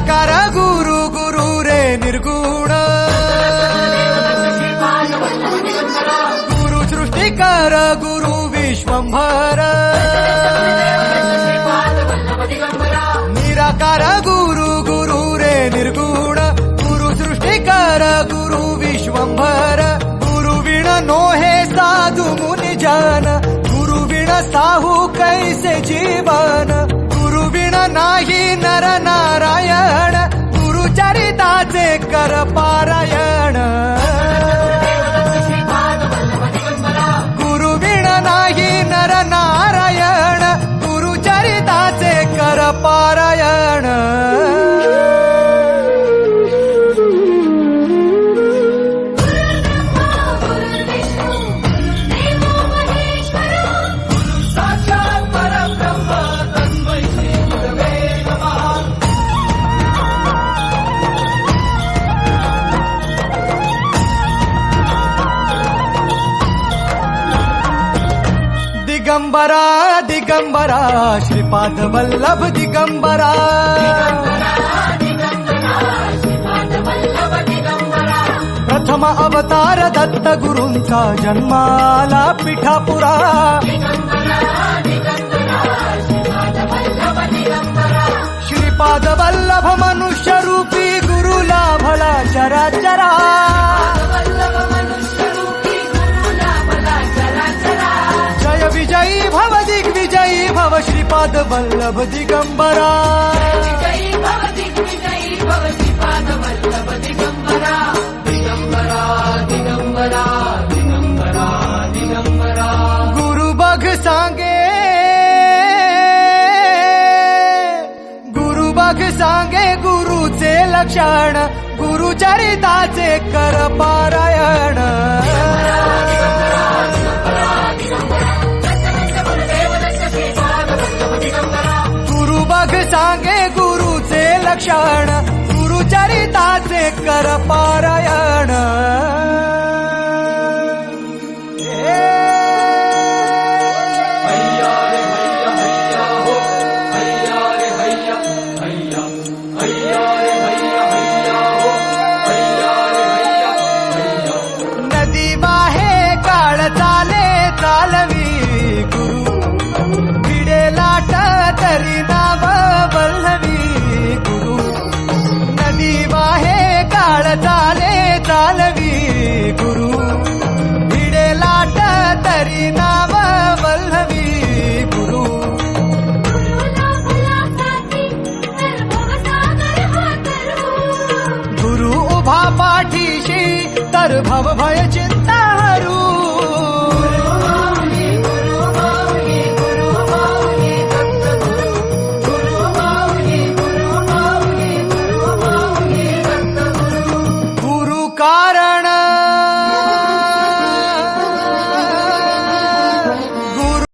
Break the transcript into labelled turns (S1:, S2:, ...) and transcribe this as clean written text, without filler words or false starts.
S1: निराकार गुरु गुरु रे निर्गुण गुरु सृष्टिकर गुरु विश्वंभर निराकार गुरु गुरु रे निर्गुण गुरु सृष्टिकर गुरु विश्वंभर गुरु विण नोहे साधु मुनि जन गुरु विण साहू कैसे जीवन गुरु विण नाही नर नारायण गुरु चरिताचे कर पारायण गुरु विण नाही नर नारायण गुरु चरिताचे कर पारायण दिगंबरा दिगंबरा श्रीपाद वल्लभ दिगंबरा प्रथम अवतार दत्त गुरूंचा जन्माला पिठापुरा श्रीपाद वल्लभ मनुष्य रूपी गुरु लाभला चराचरा जय विजयी भव दिग्विजयी भव श्रीपाद वल्लभ दिगंबरा गुरु बघ सांगे गुरु बघ सांगे गुरुचे लक्षण गुरु चरिताचे कर पारायण गुरु बघ सांगे गुरुचे लक्षण गुरु चरिताचे कर पारायण नदी वाहे काळ चाले चालवी गुरु भिडे लाट तरी नाव वल्लवी गुरु नदी वाहे काळ चाले चालवी गुरु भिडे लाट तरी नाव वल्लवी गुरु गुरु उभा पाठीशी तर भव भय चिंता